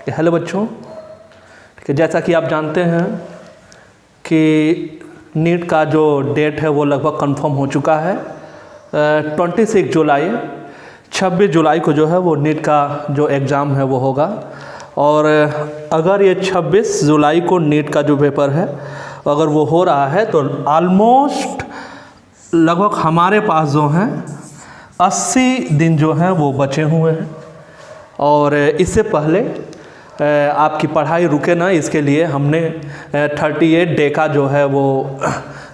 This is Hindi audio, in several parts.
हेलो बच्चों, कि जैसा कि आप जानते हैं कि नीट का जो डेट है वो लगभग कंफर्म हो चुका है। 26 जुलाई 26 जुलाई को जो है वो नीट का जो एग्ज़ाम है वो होगा। और अगर ये 26 जुलाई को नीट का जो पेपर है अगर वो हो रहा है तो ऑलमोस्ट लगभग हमारे पास जो हैं 80 दिन जो हैं वो बचे हुए हैं। और इससे पहले आपकी पढ़ाई रुके ना, इसके लिए हमने 38 डे का जो है वो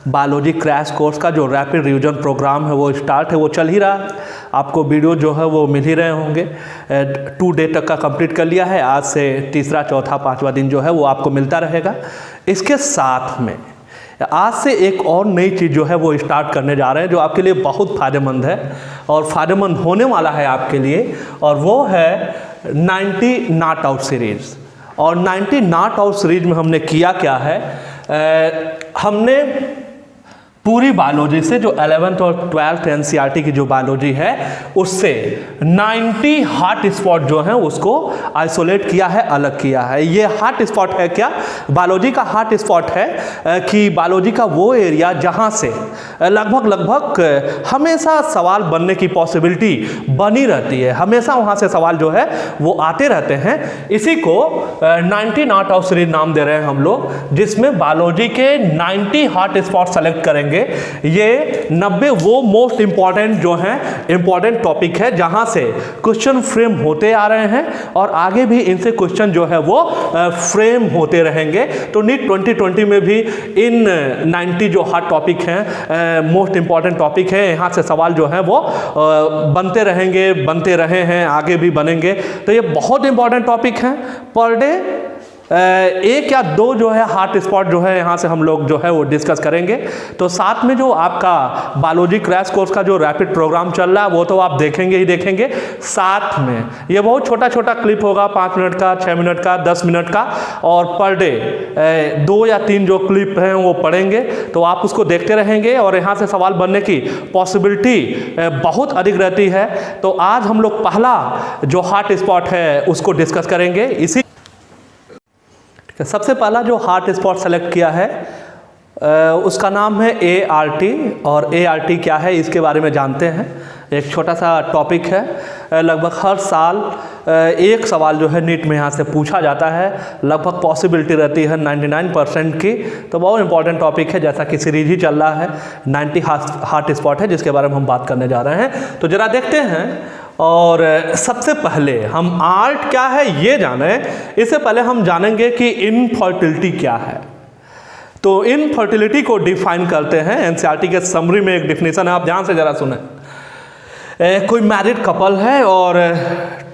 बायोलॉजी क्रैश कोर्स का जो रैपिड रिवीजन प्रोग्राम है वो स्टार्ट है, वो चल ही रहा है। आपको वीडियो जो है वो मिल ही रहे होंगे। 2 डे तक का कंप्लीट कर लिया है। आज से तीसरा, चौथा, 5वां दिन जो है वो आपको मिलता रहेगा। इसके साथ में आज से एक और नई चीज़ जो है वो स्टार्ट करने जा रहे हैं जो आपके लिए बहुत फ़ायदेमंद है और फ़ायदेमंद होने वाला है आपके लिए, और वो है 90 नॉट आउट सीरीज़। और 90 नॉट आउट सीरीज में हमने किया क्या है, हमने पूरी बायोलॉजी से जो 11th और 12th एनसीईआरटी की जो बायोलॉजी है उससे 90 हॉट स्पॉट जो हैं उसको आइसोलेट किया है, अलग किया है। ये हॉट स्पॉट है क्या? बायोलॉजी का हॉट स्पॉट है कि बायोलॉजी का वो एरिया जहाँ से लगभग हमेशा सवाल बनने की पॉसिबिलिटी बनी रहती है, हमेशा वहाँ से सवाल जो है वो आते रहते हैं। इसी को 90 नॉट आउट सीरीज नाम दे रहे हैं हम लोग, जिसमें बायोलॉजी के 90 हॉट स्पॉट सेलेक्ट करेंगे। ये 90 वो मोस्ट इंपॉर्टेंट जो हैं इंपॉर्टेंट टॉपिक है जहां से क्वेश्चन फ्रेम होते आ रहे हैं और आगे भी इनसे क्वेश्चन जो है वो फ्रेम होते रहेंगे। तो नीट 2020 में भी इन 90 जो हॉट टॉपिक हैं, मोस्ट इंपॉर्टेंट टॉपिक है, यहाँ से सवाल जो है वो बनते रहेंगे, बनते रहे हैं, आगे भी बनेंगे। तो ये बहुत इंपॉर्टेंट टॉपिक हैं। पर डे 1 या 2 जो है हॉट स्पॉट जो है यहाँ से हम लोग जो है वो डिस्कस करेंगे। तो साथ में जो आपका बायोलॉजी क्रैश कोर्स का जो रैपिड प्रोग्राम चल रहा है वो तो आप देखेंगे ही देखेंगे। साथ में ये बहुत छोटा छोटा क्लिप होगा, 5 मिनट का, 6 मिनट का, 10 मिनट का, और पर डे 2 या 3 जो क्लिप हैं वो पढ़ेंगे। तो आप उसको देखते रहेंगे और यहाँ से सवाल बनने की पॉसिबिलिटी बहुत अधिक रहती है। तो आज हम लोग पहला जो हॉट स्पॉट है उसको डिस्कस करेंगे। इसी सबसे पहला जो हॉट स्पॉट सेलेक्ट किया है उसका नाम है ART। और ART क्या है इसके बारे में जानते हैं। एक छोटा सा टॉपिक है, लगभग हर साल एक सवाल जो है नीट में यहाँ से पूछा जाता है, लगभग पॉसिबिलिटी रहती है 99% की। तो बहुत इंपॉर्टेंट टॉपिक है, जैसा कि सीरीज ही चल रहा है 90 हॉट स्पॉट है जिसके बारे में हम बात करने जा रहे हैं। तो जरा देखते हैं। और सबसे पहले हम आर्ट क्या है ये जाने, इससे पहले हम जानेंगे कि इनफर्टिलिटी क्या है। तो इनफर्टिलिटी को डिफाइन करते हैं एनसीईआरटी के समरी में, एक डिफिनेशन है, आप ध्यान से जरा सुने। कोई मैरिड कपल है और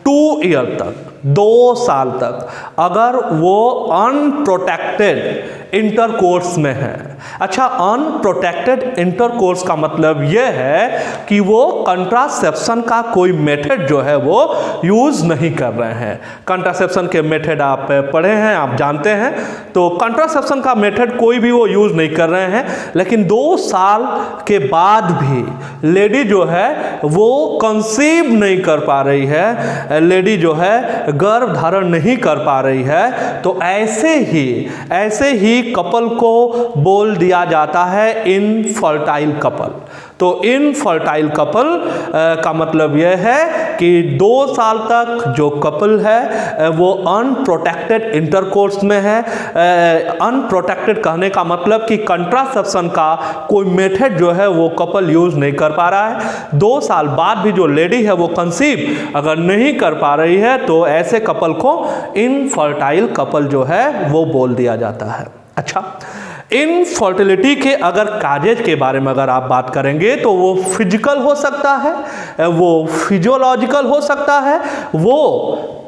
2 ईयर तक, 2 साल तक अगर वो अनप्रोटेक्टेड इंटरकोर्स में है। अच्छा, अनप्रोटेक्टेड इंटरकोर्स का मतलब ये है कि वो कंट्रासेप्शन का कोई मेथड जो है वो यूज़ नहीं कर रहे हैं। कंट्रासेप्शन के मेथड आप पढ़े हैं, आप जानते हैं। तो कंट्रासेप्शन का मेथड कोई भी वो यूज़ नहीं कर रहे हैं, लेकिन 2 साल के बाद भी लेडी जो है वो कंसीव नहीं कर पा रही है, लेडी जो है गर्भ धारण नहीं कर पा रही है। तो ऐसे ही कपल को बोल दिया जाता है इनफर्टाइल कपल। तो इनफर्टाइल कपल का मतलब यह है कि 2 साल तक जो कपल है वो अनप्रोटेक्टेड इंटरकोर्स में है। अनप्रोटेक्टेड कहने का मतलब कि कंट्रासेप्शन का कोई मेथड जो है वो कपल यूज नहीं कर पा रहा है। 2 साल बाद भी जो लेडी है वो कंसीव अगर नहीं कर पा रही है तो ऐसे कपल को इनफर्टाइल कपल जो है वो बोल दिया जाता है। अच्छा, इनफर्टिलिटी के अगर काजेज के बारे में अगर आप बात करेंगे तो वो फिजिकल हो सकता है, वो फिजियोलॉजिकल हो सकता है, वो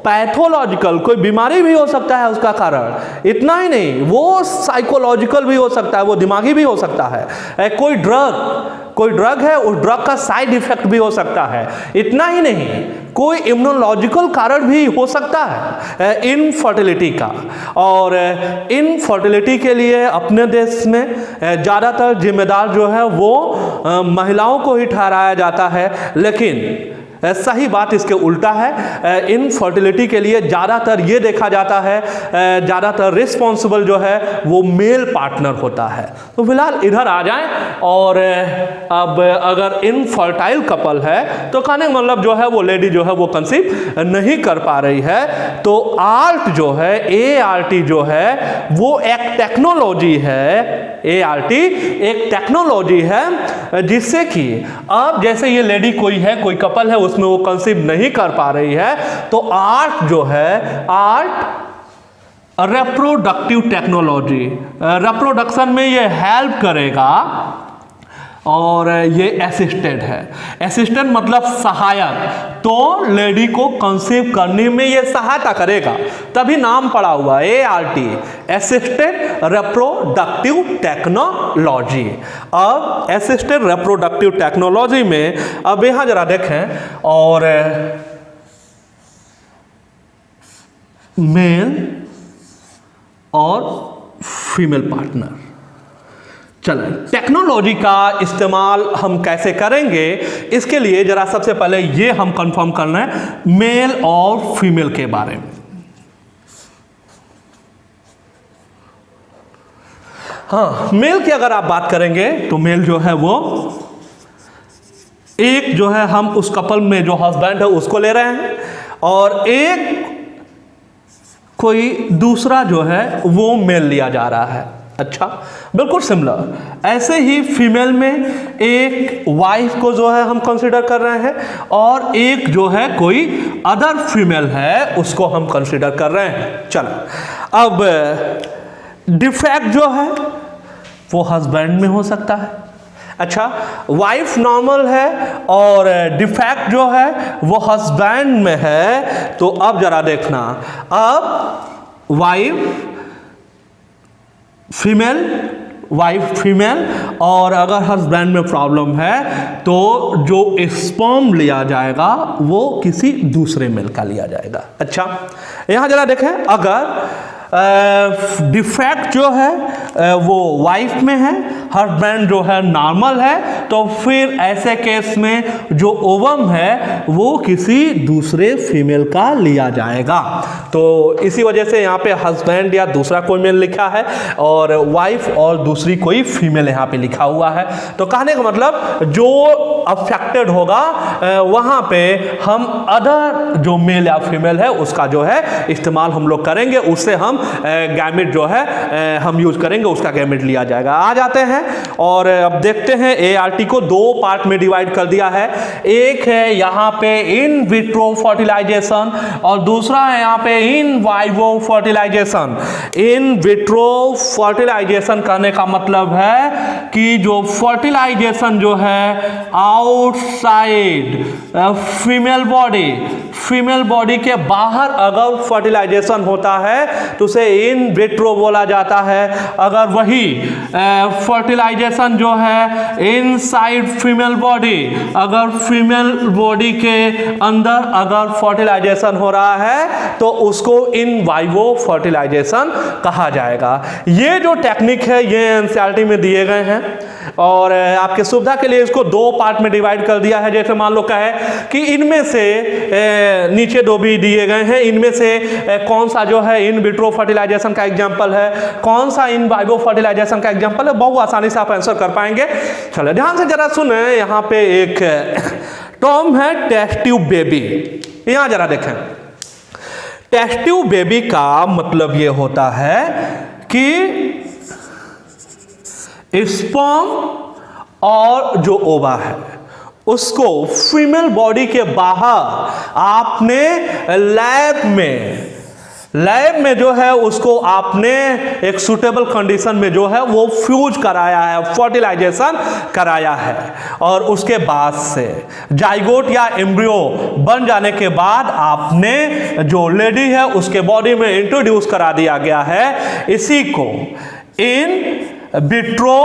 पैथोलॉजिकल कोई बीमारी भी हो सकता है उसका कारण। इतना ही नहीं, वो साइकोलॉजिकल भी हो सकता है, वो दिमागी भी हो सकता है। कोई ड्रग है, उस ड्रग का साइड इफेक्ट भी हो सकता है। इतना ही नहीं, कोई इम्यूनोलॉजिकल कारण भी हो सकता है इनफर्टिलिटी का। और इनफर्टिलिटी के लिए अपने देश में ज़्यादातर जिम्मेदार जो है वो महिलाओं को ही ठहराया जाता है। लेकिन सही बात इसके उल्टा है। इनफर्टिलिटी के लिए ज़्यादातर ये देखा जाता है, ज़्यादातर रिस्पॉन्सिबल जो है वो मेल पार्टनर होता है। तो फिलहाल इधर आ जाएं, और अब अगर इनफर्टाइल कपल है तो कहने का मतलब जो है वो लेडी जो है वो कंसीव नहीं कर पा रही है, तो ART जो है, ART जो है वो एक टेक्नोलॉजी है, ART एक टेक्नोलॉजी है जिससे कि अब जैसे ये लेडी कोई है, कोई कपल है, उसमें वो कंसीव नहीं कर पा रही है, तो ART जो है, ART रिप्रोडक्टिव टेक्नोलॉजी, रिप्रोडक्शन में ये हेल्प करेगा, और ये असिस्टेड है। असिस्टेंट मतलब सहायक, तो लेडी को कंसीव करने में ये सहायता करेगा, तभी नाम पड़ा हुआ ART, असिस्टेड रिप्रोडक्टिव टेक्नोलॉजी। अब असिस्टेड रिप्रोडक्टिव टेक्नोलॉजी में अब यहां जरा देखें, और मेल और फीमेल पार्टनर, चलें टेक्नोलॉजी का इस्तेमाल हम कैसे करेंगे, इसके लिए जरा सबसे पहले ये हम कंफर्म करना है मेल और फीमेल के बारे में। हाँ, मेल की अगर आप बात करेंगे तो मेल जो है वो एक जो है हम उस कपल में जो हस्बैंड है उसको ले रहे हैं, और एक कोई दूसरा जो है वो मेल लिया जा रहा है। अच्छा, बिल्कुल सिमिलर ऐसे ही फीमेल में एक वाइफ को जो है हम कंसीडर कर रहे हैं, और एक जो है कोई अदर फीमेल है उसको हम कंसीडर कर रहे हैं। चलो, अब डिफेक्ट जो है वो हस्बैंड में हो सकता है। अच्छा, वाइफ नॉर्मल है और डिफेक्ट जो है वो हस्बैंड में है, तो अब जरा देखना, अब वाइफ फीमेल, और अगर हस्बैंड में प्रॉब्लम है तो जो स्पर्म लिया जाएगा वो किसी दूसरे मेल का लिया जाएगा। अच्छा, यहां जरा देखें, अगर डिफेक्ट जो है वो वाइफ में है, हस्बैंड जो है नॉर्मल है, तो फिर ऐसे केस में जो ओवम है वो किसी दूसरे फीमेल का लिया जाएगा। तो इसी वजह से यहाँ पे हस्बैंड या दूसरा कोई मेल लिखा है, और वाइफ और दूसरी कोई फीमेल यहाँ पे लिखा हुआ है। तो कहने का मतलब जो अफेक्टेड होगा वहाँ पे हम अदर जो मेल या फीमेल है उसका जो है इस्तेमाल हम लोग करेंगे, उससे हम गैमेट जो है हम यूज करेंगे, उसका गैमेट लिया जाएगा। आ जाते हैं और अब देखते हैं ART को दो पार्ट में डिवाइड कर दिया है। एक है यहाँ पे इन विट्रो फर्टिलाइजेशन और दूसरा है यहाँ पे इन वाइवो फर्टिलाइजेशन। इन विट्रो फर्टिलाइजेशन कहने का मतलब है कि जो फर्टिलाइजेशन जो है आउटसाइड फीमेल बॉडी के बाहर अगर फर्टिलाइजेशन होता है तो उसे इन विट्रो बोला जाता है। अगर वही फर्टिलाइजेशन जो है इनसाइड फीमेल बॉडी, अगर फीमेल बॉडी के अंदर अगर फर्टिलाइजेशन हो रहा है तो उसको इन वाइवो फर्टिलाइजेशन कहा जाएगा। ये जो टेक्निक है ये एनसीईआरटी में दिए गए हैं और आपके सुविधा के लिए इसको दो पार्ट में डिवाइड कर दिया है। जैसे मान लो कहे कि इनमें से नीचे दो भी दिए गए हैं, इनमें से कौन सा जो है इन विट्रो फर्टिलाइजेशन का एग्जांपल है, कौन सा इन वाइवो फर्टिलाइजेशन का एग्जांपल है, बहुत आसानी से आप आंसर कर पाएंगे। चलो ध्यान से जरा सुने, यहाँ पे एक टर्म है टेस्ट ट्यूब बेबी। यहां जरा देखें, टेस्ट ट्यूब बेबी का मतलब ये होता है कि स्पर्म और जो ओवा है उसको फीमेल बॉडी के बाहर आपने लैब में जो है उसको आपने एक सुटेबल कंडीशन में जो है वो फ्यूज कराया है, फर्टिलाइजेशन कराया है, और उसके बाद से जाइगोट या एम्ब्रियो बन जाने के बाद आपने जो लेडी है उसके बॉडी में इंट्रोड्यूस करा दिया गया है। इसी को in vitro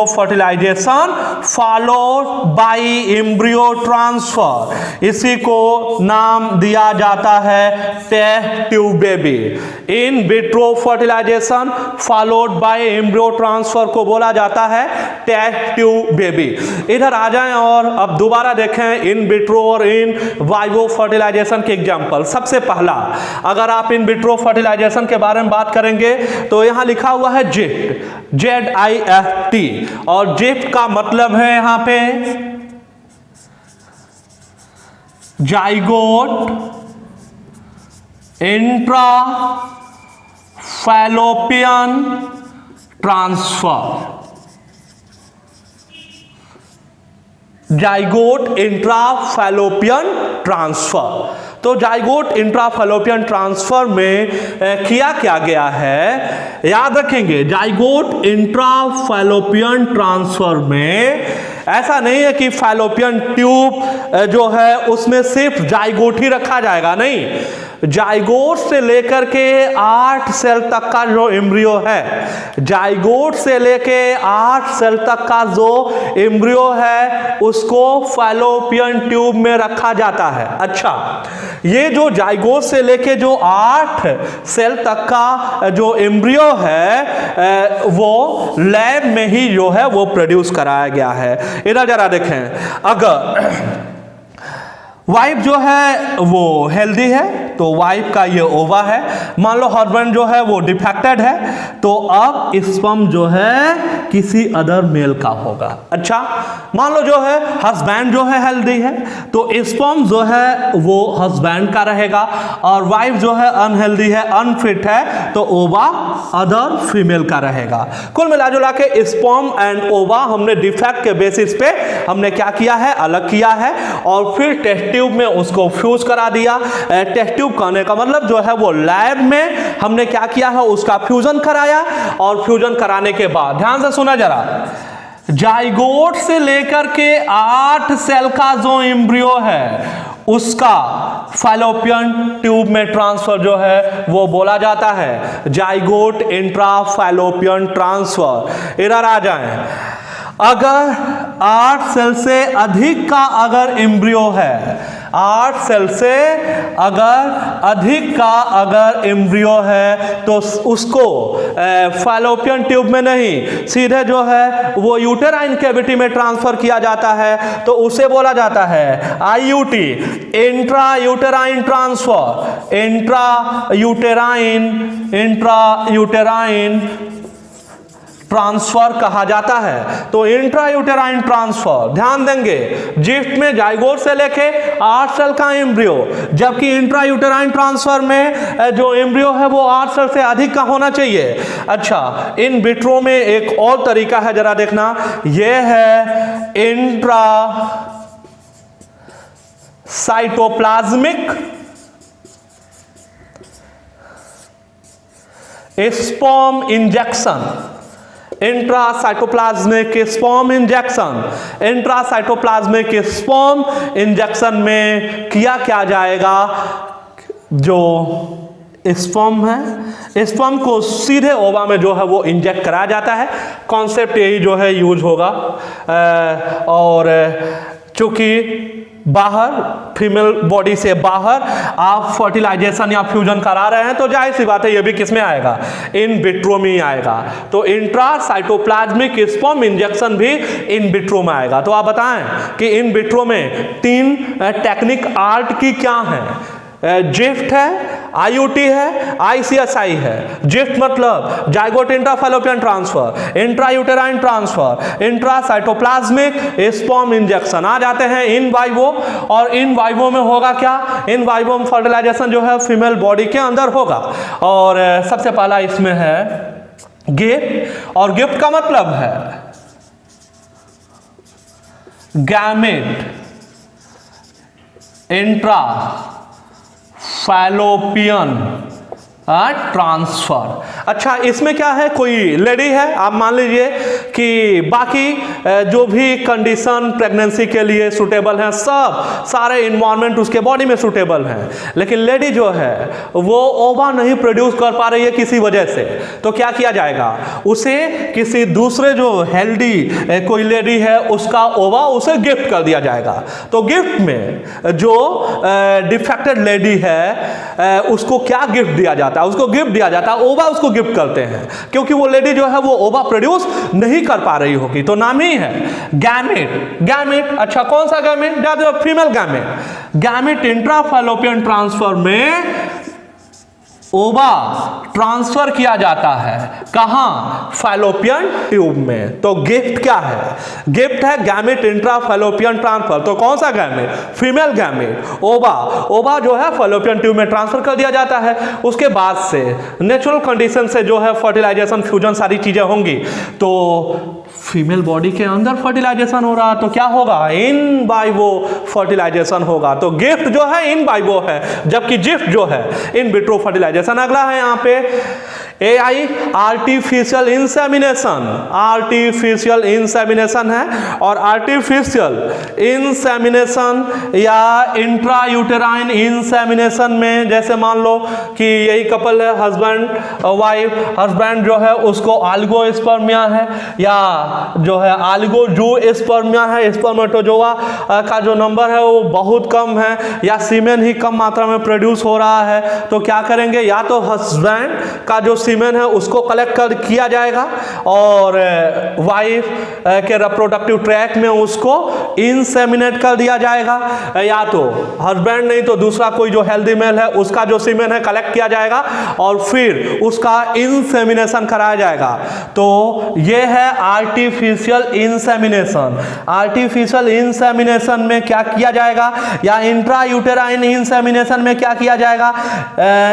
fertilisation followed by embryo transfer, इसी को नाम दिया जाता है test tube baby. In vitro fertilisation followed by embryo transfer को बोला जाता है टेस्ट ट्यूब बेबी। इधर आ जाएं और अब दोबारा देखें इन विट्रो और इन वाइवो फर्टिलाइजेशन के एग्जांपल। सबसे पहला, अगर आप इन विट्रो फर्टिलाइजेशन के बारे में बात करेंगे तो यहां लिखा हुआ है जिफ्ट, ZIFT, और जिफ्ट का मतलब है यहां पे zygote intra fallopian transfer, zygote intrafallopian transfer. तो जाइगोट इंट्राफैलोपियन ट्रांसफर में किया क्या गया है, याद रखेंगे जाइगोट इंट्राफैलोपियन ट्रांसफर में ऐसा नहीं है कि फैलोपियन ट्यूब जो है उसमें सिर्फ जाइगोट ही रखा जाएगा, नहीं, जाइगोट से लेकर के 8 सेल तक का जो एम्ब्रियो है, जाइगोट से लेके 8 सेल तक का जो एम्ब्रियो है उसको फैलोपियन ट्यूब में रखा जाता है। अच्छा, ये जो जाइगोट से लेके जो 8 सेल तक का जो एम्ब्रियो है वो लैब में ही जो है वो प्रोड्यूस कराया गया है। इधर जरा देखें, अगर वाइफ जो है वो हेल्दी है तो वाइफ का ये ओवा है, मान लो हस्बैंड जो है वो डिफेक्टेड है तो अब स्पर्म जो है किसी अदर मेल का होगा। अच्छा, मान लो जो है हस्बैंड जो है हेल्दी है तो स्पर्म जो है वो हस्बैंड का रहेगा, और वाइफ जो है अनहेल्दी है, अनफिट है, तो ओवा अदर फीमेल का रहेगा। कुल मिला जुला के स्पर्म एंड ओवा हमने डिफेक्ट के बेसिस पे हमने क्या किया है, अलग किया है, और फिर टेस्ट ट्यूब में उसको फ्यूज करा दिया। टेस्ट ट्यूब करने का मतलब जो है वो लैब में हमने क्या किया है, उसका फ्यूजन कराया, और फ्यूजन कराने के बाद ध्यान से सुना जरा, जाइगोट से लेकर के 8 सेल का जो एम्ब्रियो है उसका फैलोपियन ट्यूब में ट्रांसफर जो है वो बोला जाता है जाइगोट इंट्राफैलोपियन ट्रांसफर। इधर आ जाएं, अगर 8 सेल से अधिक का अगर एम्ब्रियो है, 8 सेल से अगर अधिक का अगर एम्ब्रियो है तो उसको फैलोपियन ट्यूब में नहीं, सीधे जो है वो यूटेराइन कैविटी में ट्रांसफर किया जाता है, तो उसे बोला जाता है IUT, intra uterine transfer, intra uterine transfer कहा जाता है। तो इंट्रायूटेराइन ट्रांसफर ध्यान देंगे, जिफ्ट में जाइगोट से लेके 8 सेल का एम्ब्रियो, जबकि इंट्रायूटेराइन ट्रांसफर में जो एम्ब्रियो है वो 8 सेल से अधिक का होना चाहिए। अच्छा, इन विट्रो में एक और तरीका है, जरा देखना, यह है intra cytoplasmic sperm injection, intracytoplasmic sperm injection. Intracytoplasmic sperm injection में किया क्या जाएगा, जो स्पर्म है, स्पर्म को सीधे ओवा में जो है वो इंजेक्ट कराया जाता है। कॉन्सेप्ट यही जो है यूज होगा, और चूंकि बाहर फीमेल बॉडी से बाहर आप फर्टिलाइजेशन या फ्यूजन करा रहे हैं तो जाहिर सी बात है ये भी किस में आएगा, इन विट्रो में ही आएगा। तो इंट्रासाइटोप्लाज्मिक स्पर्म इंजेक्शन भी इन विट्रो में आएगा। तो आप बताएं कि इन विट्रो में 3 टेक्निक आर्ट की क्या है, जिफ्ट है, IUT है, ICSI है। जिफ्ट मतलब zygote intrafallopian transfer, intrauterine transfer, intracytoplasmic sperm injection आ जाते हैं इन वाइवो। और इन वाइवो में होगा क्या, इन वाइवो में फर्टिलाइजेशन जो है फीमेल बॉडी के अंदर होगा। और सबसे पहला इसमें है गिफ्ट, और गिफ्ट का मतलब है गैमेट इंट्रा फैलोपियन ट्रांसफर। अच्छा, इसमें क्या है, कोई लेडी है, आप मान लीजिए कि बाकी जो भी कंडीशन प्रेगनेंसी के लिए सूटेबल हैं, सब सारे इन्वायरमेंट उसके बॉडी में सूटेबल हैं, लेकिन लेडी जो है वो ओवा नहीं प्रोड्यूस कर पा रही है किसी वजह से, तो क्या किया जाएगा, उसे किसी दूसरे जो हेल्दी कोई लेडी है उसका ओवा उसे गिफ्ट कर दिया जाएगा। तो गिफ्ट में जो डिफेक्टेड लेडी है उसको क्या गिफ्ट दिया जाता है, उसको गिफ्ट दिया जाता है ओवा, उसको गिफ्ट करते हैं, क्योंकि वो लेडी जो है वो ओवा प्रोड्यूस नहीं कर पा रही होगी। तो नाम ही है गैमेट। गैमेट, अच्छा कौन सा gamete, female gamete. Gamete intrafallopian transfer में ओवा ट्रांसफर किया जाता है, कहां, फैलोपियन ट्यूब में। तो गिफ्ट क्या है, गिफ्ट है गैमेट इंट्राफैलोपियन ट्रांसफर। तो कौन सा गैमेट, फीमेल गैमेट, ओवा। ओवा जो है फैलोपियन ट्यूब में ट्रांसफर कर दिया जाता है। उसके बाद से नेचुरल कंडीशन से जो है फर्टिलाइजेशन, फ्यूजन, सारी चीजें होंगी। तो फीमेल बॉडी के अंदर फर्टिलाइजेशन हो रहा, तो क्या होगा, इन वाइवो फर्टिलाइजेशन होगा। तो गिफ्ट जो है इन वाइवो है, जबकि गिफ्ट जो है इन विट्रो फर्टिलाइजेशन। अगला है यहाँ पे AI, artificial insemination. Artificial insemination है, और आर्टिफिशियल इंसेमिनेशन या इंट्रायूटेराइन इंसेमिनेशन में जैसे मान लो कि यही कपल है, हस्बैंड वाइफ, हस्बैंड जो है उसको ऑलिगोस्पर्मिया है या जो है ऑलिगोजूस्पर्मिया है, स्पर्मेटोजोआ का जो नंबर है वो बहुत कम है, या सीमेन ही कम मात्रा में प्रोड्यूस हो रहा है। तो क्या करेंगे, या तो हस्बैंड का जो सीमेन है उसको कलेक्ट कर किया जाएगा और वाइफ के रिप्रोडक्टिव ट्रैक में उसको इंसेमिनेट कर दिया जाएगा, या तो हस्बैंड नहीं तो दूसरा कोई जो हेल्दी मेल है उसका जो सीमेन है कलेक्ट किया जाएगा और फिर उसका इंसेमिनेशन कराया जाएगा। तो ये है आर्टिफिशियल इंसेमिनेशन। आर्टिफिशियल इंसेमिनेशन में क्या किया जाएगा, या इंट्रायूटेराइन इंसेमिनेशन में क्या किया जाएगा,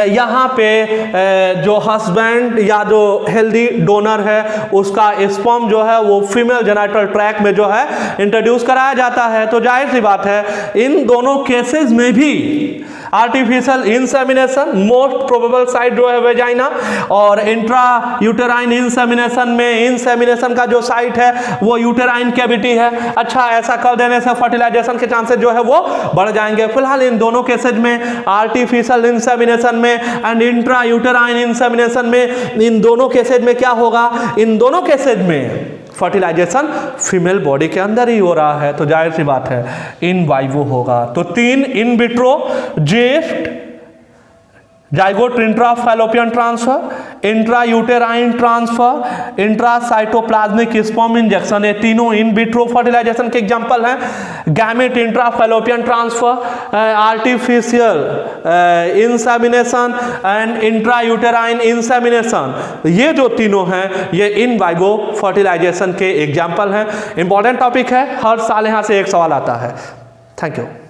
यहाँ पे जो हस्बैंड या जो हेल्दी डोनर है उसका स्पर्म जो है वो फीमेल जेनिटल ट्रैक्ट में जो है इंट्रोड्यूस कराया जाता है। तो जाहिर सी बात है इन दोनों केसेस में भी artificial insemination most probable site जो है वेजाइना, और इंट्रा यूटेराइन इंसेमिनेशन में इंसेमिनेशन का जो साइट है वो यूटेराइन कैविटी है। अच्छा, ऐसा कर देने से फर्टिलाइजेशन के चांसेस जो है वो बढ़ जाएंगे। फिलहाल इन दोनों केसेज में, आर्टिफिशियल इंसेमिनेशन में एंड इंट्रा यूटेराइन इंसेमिनेशन में, इन दोनों केसेज में क्या होगा, इन दोनों केसेज में फर्टिलाइजेशन फीमेल बॉडी के अंदर ही हो रहा है। तो जाहिर सी बात है इन वाइवो होगा। तो 3 in vitro, GIFT, zygote intrafallopian transfer, intra uterine transfer, intracytoplasmic sperm injection, ये तीनों इन विट्रो फर्टिलाइजेशन के एग्जांपल हैं। Gamete intrafallopian transfer, artificial insemination and intra uterine insemination, ये जो तीनों हैं ये इन वाइवो फर्टिलाइजेशन के एग्जांपल हैं। इंपॉर्टेंट टॉपिक है, हर साल यहाँ से एक सवाल आता है। Thank you.